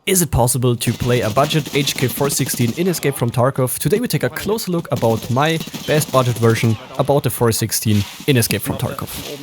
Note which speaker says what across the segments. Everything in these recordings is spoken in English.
Speaker 1: Is it possible to play a budget HK416 in Escape from Tarkov? Today we take a closer look about my best budget version about the 416 in Escape from Tarkov.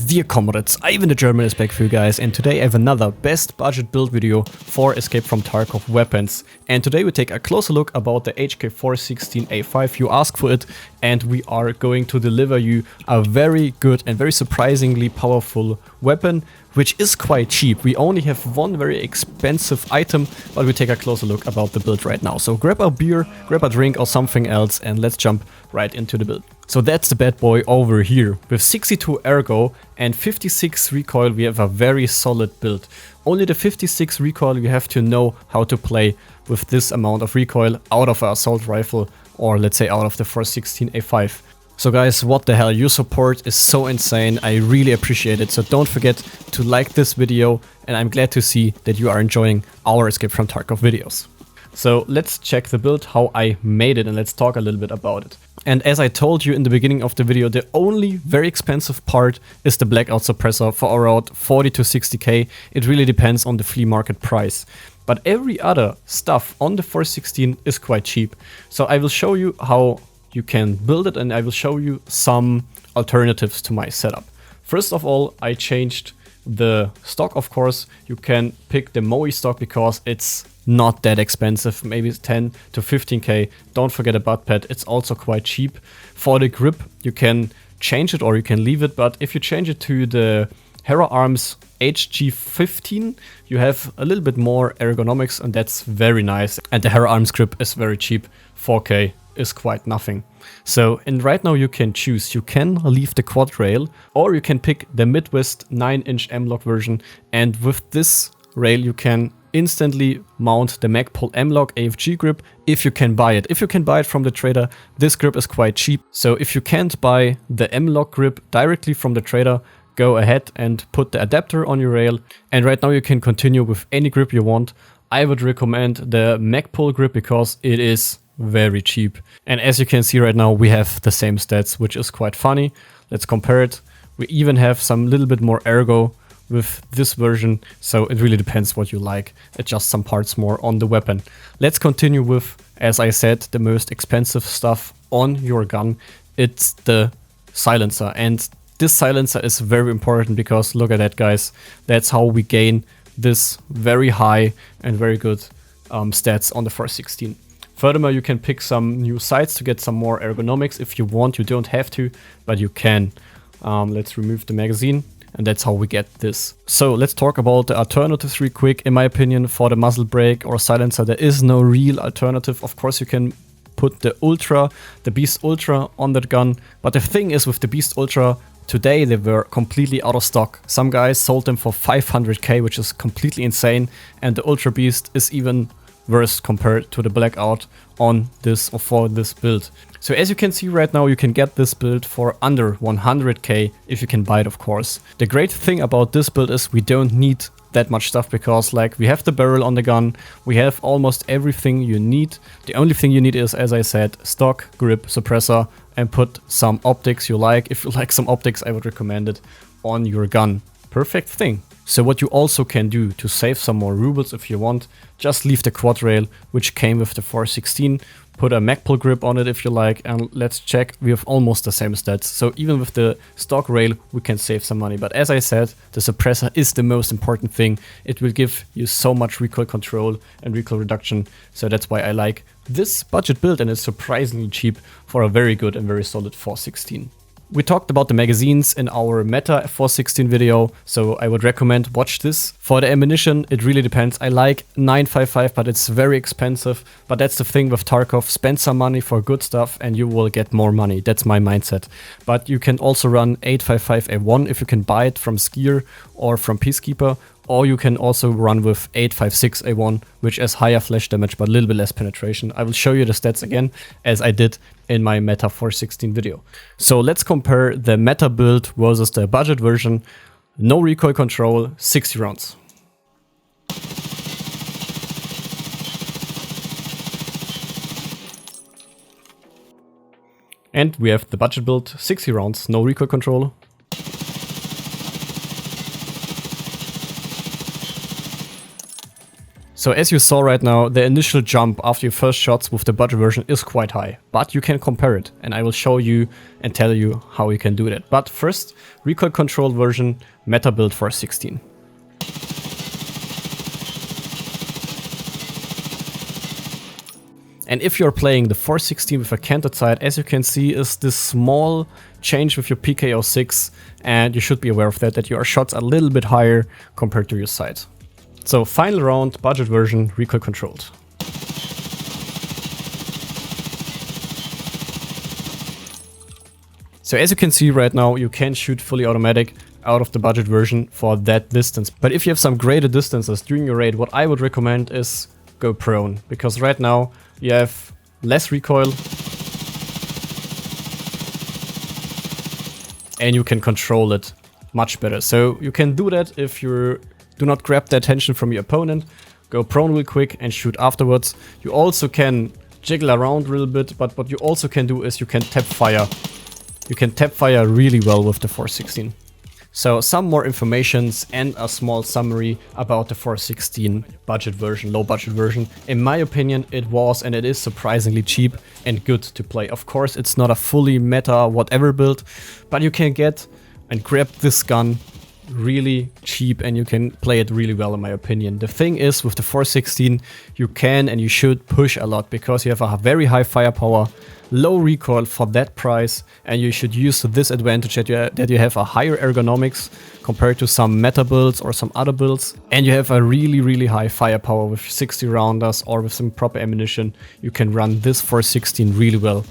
Speaker 1: Dear comrades, Ivan the German is back for you guys, and today I have another best budget build video for Escape from Tarkov weapons. And today we take a closer look about the HK416A5. You asked for it, and we are going to deliver you a very good and very surprisingly powerful weapon, which is quite cheap. We only have one very expensive item, but we take a closer look about the build right now. So grab a beer, grab a drink or something else, and let's jump right into the build. So that's the bad boy over here. With 62 ergo and 56 recoil, we have a very solid build. Only the 56 recoil you have to know how to play with this amount of recoil out of an assault rifle, or let's say out of the 416A5. So guys, what the hell, your support is so insane, I really appreciate it. So don't forget to like this video, and I'm glad to see that you are enjoying our Escape from Tarkov videos. So let's check the build, how I made it, and let's talk a little bit about it. And as I told you in the beginning of the video, the only very expensive part is the blackout suppressor for around 40 to 60k. It really depends on the flea market price. But every other stuff on the 416 is quite cheap. So I will show you how you can build it, and I will show you some alternatives to my setup. First of all, I changed the stock, of course. You can pick the Moe stock because it's not that expensive, maybe 10 to 15k. Don't forget a butt pad, it's also quite cheap. For the grip, you can change it or you can leave it, but if you change it to the Hera Arms HK416, you have a little bit more ergonomics, and that's very nice. And the Hera Arms grip is very cheap, 4k is quite nothing. So, and right now you can choose. You can leave the quad rail, or you can pick the Midwest 9-inch M-Lock version, and with this rail you can instantly mount the Magpul M-Lock AFG grip if you can buy it. If you can buy it from the trader, this grip is quite cheap. So if you can't buy the M-Lock grip directly from the trader, go ahead and put the adapter on your rail, and right now you can continue with any grip you want. I would recommend the Magpul grip because it is very cheap. And as you can see right now, we have the same stats, which is quite funny. Let's compare it. We even have some little bit more ergo with this version, so it really depends what you like. Adjust some parts more on the weapon. Let's continue with, as I said, the most expensive stuff on your gun. It's the silencer, and this silencer is very important because look at that, guys. That's how we gain this very high and very good stats on the 416. Furthermore, you can pick some new sights to get some more ergonomics if you want. You don't have to, but you can. Let's remove the magazine, and that's how we get this. So let's talk about the alternatives real quick. In my opinion, for the muzzle brake or silencer, there is no real alternative. Of course, you can put the Ultra, the Beast Ultra on that gun. But the thing is with the Beast Ultra, today they were completely out of stock. Some guys sold them for 500k, which is completely insane. And the Ultra Beast is even worse compared to the blackout on this or for this build. So as you can see right now, you can get this build for under 100k if you can buy it, of course. The great thing about this build is we don't need that much stuff because like we have the barrel on the gun, we have almost everything you need. The only thing you need is, as I said, stock, grip, suppressor, and put some optics you like. If you like some optics, I would recommend it on your gun. Perfect thing. So what you also can do to save some more rubles if you want, just leave the quad rail, which came with the 416, put a Magpul grip on it if you like, and let's check, we have almost the same stats. So even with the stock rail, we can save some money. But as I said, the suppressor is the most important thing. It will give you so much recoil control and recoil reduction. So that's why I like this budget build, and it's surprisingly cheap for a very good and very solid 416. We talked about the magazines in our Meta 416 video, so I would recommend watch this. For the ammunition, it really depends. I like 955, but it's very expensive. But that's the thing with Tarkov, spend some money for good stuff and you will get more money. That's my mindset. But you can also run 855A1 if you can buy it from Skier or from Peacekeeper. Or you can also run with 856A1, which has higher flash damage but a little bit less penetration. I will show you the stats again, as I did in my Meta 416 video. So let's compare the Meta build versus the budget version. No recoil control, 60 rounds. And we have the budget build, 60 rounds, no recoil control. So as you saw right now, the initial jump after your first shots with the budget version is quite high, but you can compare it, and I will show you and tell you how you can do that. But first, recoil control version, meta build for 16. And if you're playing the 416 with a canted sight, as you can see, is this small change with your PK06, and you should be aware of that your shots are a little bit higher compared to your sight. So final round, budget version, recoil controlled. So as you can see right now, you can shoot fully automatic out of the budget version for that distance. But if you have some greater distances during your raid, what I would recommend is go prone, because right now you have less recoil and you can control it much better. So you can do that if you do not grab the attention from your opponent, go prone real quick and shoot afterwards. You also can jiggle around a little bit, but what you also can do is you can tap fire. You can tap fire really well with the 416. So some more informations and a small summary about the 416 budget version, low budget version. In my opinion, it was and it is surprisingly cheap and good to play. Of course, it's not a fully meta whatever build, but you can get and grab this gun really cheap and you can play it really well in my opinion. The thing is, with the 416, you can and you should push a lot because you have a very high firepower, low recoil for that price, and you should use this advantage that you have a higher ergonomics compared to some meta builds or some other builds, and you have a really high firepower with 60 rounders or with some proper ammunition. You can run this 416 really well.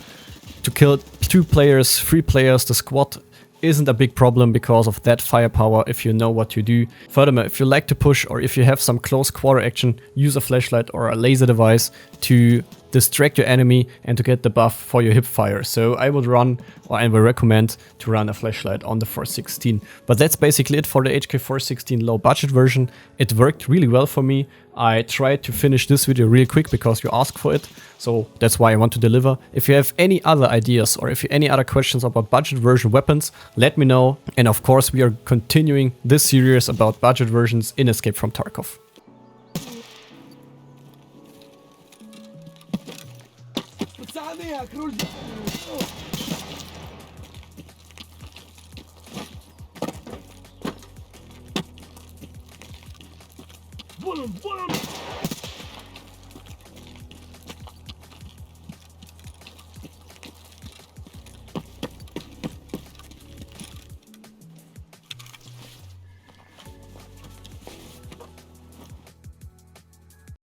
Speaker 1: To kill 2 players, 3 players, the squad isn't a big problem because of that firepower if you know what you do. Furthermore, if you like to push or if you have some close quarter action, use a flashlight or a laser device to distract your enemy and to get the buff for your hip fire. So I would run, or I would recommend to run a flashlight on the 416. But that's basically it for the HK416 low budget version. It worked really well for me. I tried to finish this video real quick because you asked for it. So that's why I want to deliver. If you have any other ideas or if you have any other questions about budget version weapons, let me know. And of course, we are continuing this series about budget versions in Escape from Tarkov.
Speaker 2: Вон он!